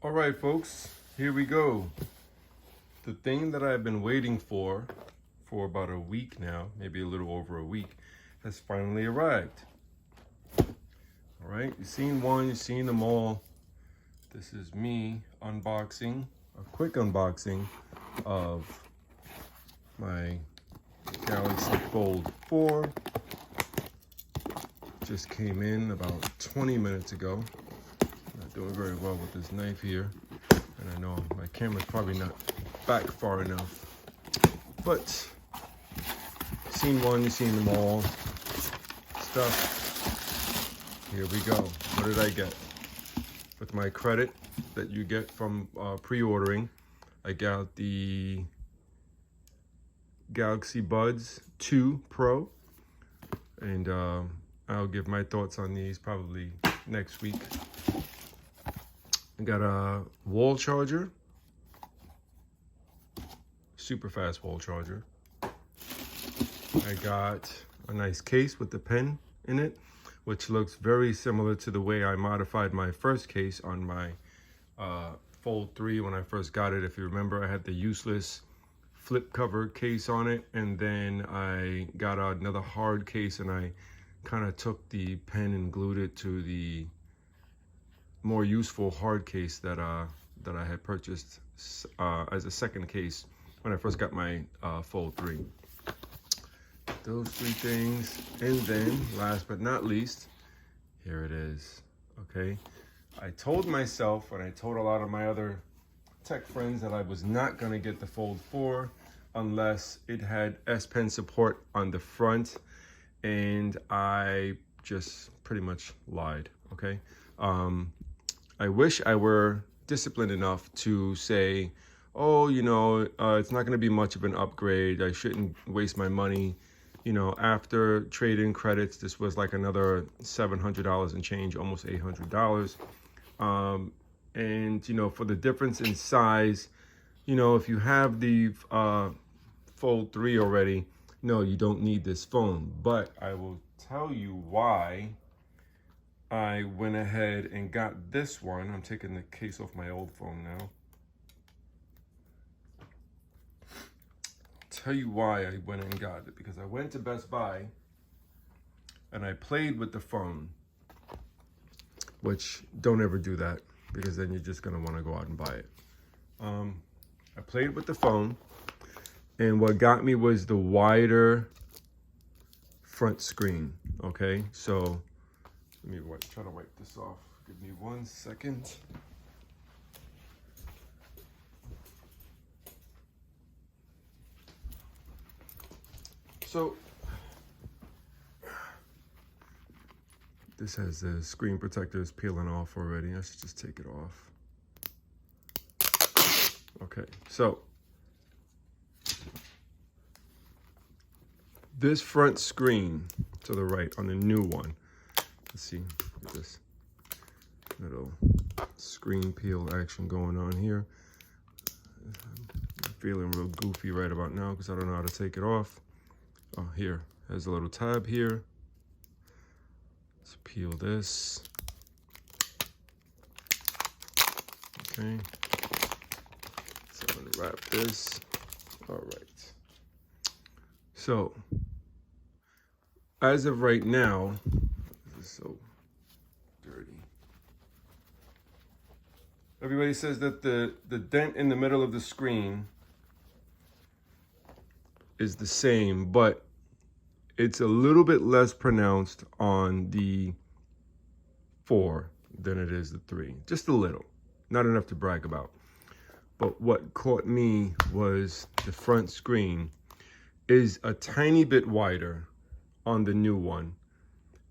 All right, folks, here we go. The thing that I've been waiting for about a week now, maybe a little over a week, has finally arrived. All right, you've seen one, you've seen them all. This is me unboxing, a quick unboxing of my Galaxy Fold 4. Just came in about 20 minutes ago. Not doing very well with this knife here. And I know my camera's probably not back far enough. But seen one, you've seen them all. Stuff. Here we go. What did I get? With my credit that you get from pre-ordering, I got the Galaxy Buds 2 Pro. And I'll give my thoughts on these probably next week. I got a wall charger, super fast wall charger. I got a nice case with the pen in it, which looks very similar to the way I modified my first case on my Fold 3 when I first got it. If you remember, I had the useless flip cover case on it, and then I got another hard case and I kind of took the pen and glued it to the more useful hard case that I had purchased as a second case when I first got my Fold 3. Those three things, and then last but not least, here it is. Okay, I told myself, and I told a lot of my other tech friends, that I was not going to get the Fold 4 unless it had S Pen support on the front, and I just pretty much lied. Okay. I wish I were disciplined enough to say, oh, you know, it's not going to be much of an upgrade. I shouldn't waste my money. You know, after trade-in credits, this was like another $700 and change, almost $800. And, you know, for the difference in size, you know, if you have the Fold 3 already, no, you don't need this phone. But I will tell you why I went ahead and got this one. I'm taking the case off my old phone now. Tell you why I went and got it, because I went to Best Buy and I played with the phone, which don't ever do that, because then you're just gonna want to go out and buy it. I played with the phone, and what got me was the wider front screen. Okay, so let me try to wipe this off. Give me 1 second. So this has the screen protectors peeling off already. I should just take it off. Okay, so this front screen to the right on the new one. Let's see, look at this little screen peel action going on here. I'm feeling real goofy right about now because I don't know how to take it off. Oh, here, there's a little tab here. Let's peel this. Okay, so I'm gonna wrap this. All right. So, as of right now, this is so dirty. Everybody says that the dent in the middle of the screen is the same, but it's a little bit less pronounced on the 4 than it is the 3. Just a little, not enough to brag about. But what caught me was the front screen is a tiny bit wider on the new one,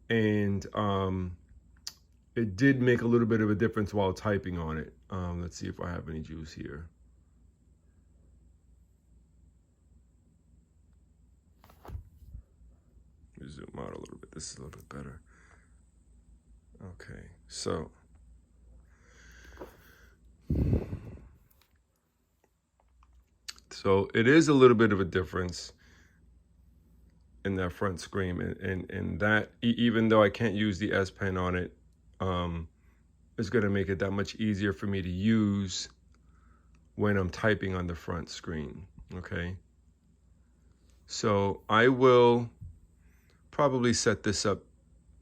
and it did make a little bit of a difference while typing on it. Let's see if I have any juice here. Let me zoom out a little bit. This is a little bit better. Okay, so it is a little bit of a difference in that front screen, and that even though I can't use the S Pen on it, is going to make it that much easier for me to use when I'm typing on the front screen, okay? So I will probably set this up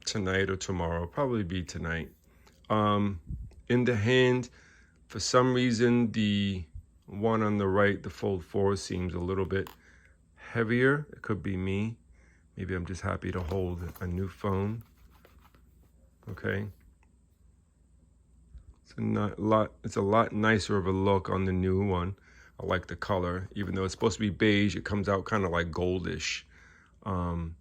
tonight or tomorrow, probably be tonight. In the hand, for some reason, the one on the right, the Fold 4, seems a little bit heavier. It could be me. Maybe I'm just happy to hold a new phone, okay? It's a lot nicer of a look on the new one. I like the color. Even though it's supposed to be beige, it comes out kind of like goldish. And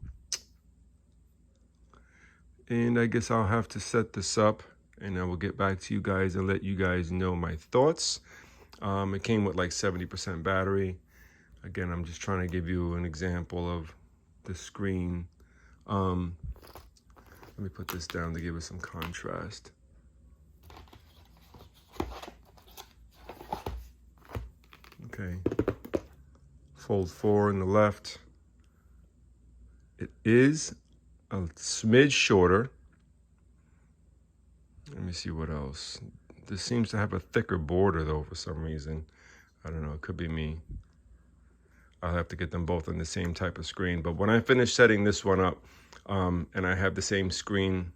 I guess I'll have to set this up, and I will get back to you guys and let you guys know my thoughts. It came with like 70% battery. Again, I'm just trying to give you an example of the screen. Let me put this down to give it some contrast. Okay, Fold 4 on the left. It is a smidge shorter. Let me see what else. This seems to have a thicker border though for some reason. I don't know, it could be me. I'll have to get them both on the same type of screen. But when I finish setting this one up and I have the same screen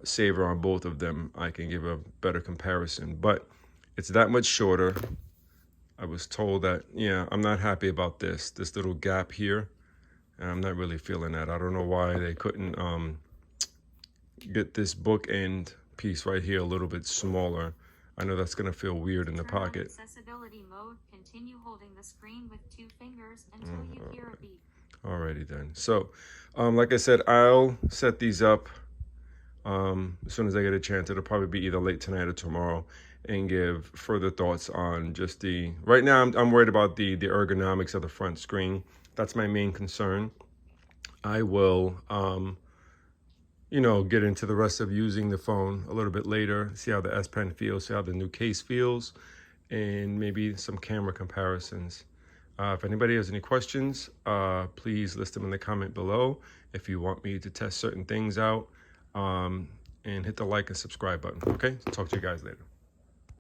saver on both of them, I can give a better comparison. But it's that much shorter. I was told that, yeah, I'm not happy about this little gap here. And I'm not really feeling that. I don't know why they couldn't get this bookend piece right here a little bit smaller. I know that's going to feel weird in the pocket. Accessibility mode. Continue holding the screen with 2 fingers until you hear a beep. Alrighty then. So, like I said, I'll set these up as soon as I get a chance. It'll probably be either late tonight or tomorrow, and give further thoughts on just the. Right now, I'm worried about the ergonomics of the front screen. That's my main concern. I will, you know, get into the rest of using the phone a little bit later, see how the S Pen feels, see how the new case feels, and maybe some camera comparisons. If anybody has any questions, please list them in the comment below. If you want me to test certain things out, and hit the like and subscribe button. Okay, talk to you guys later.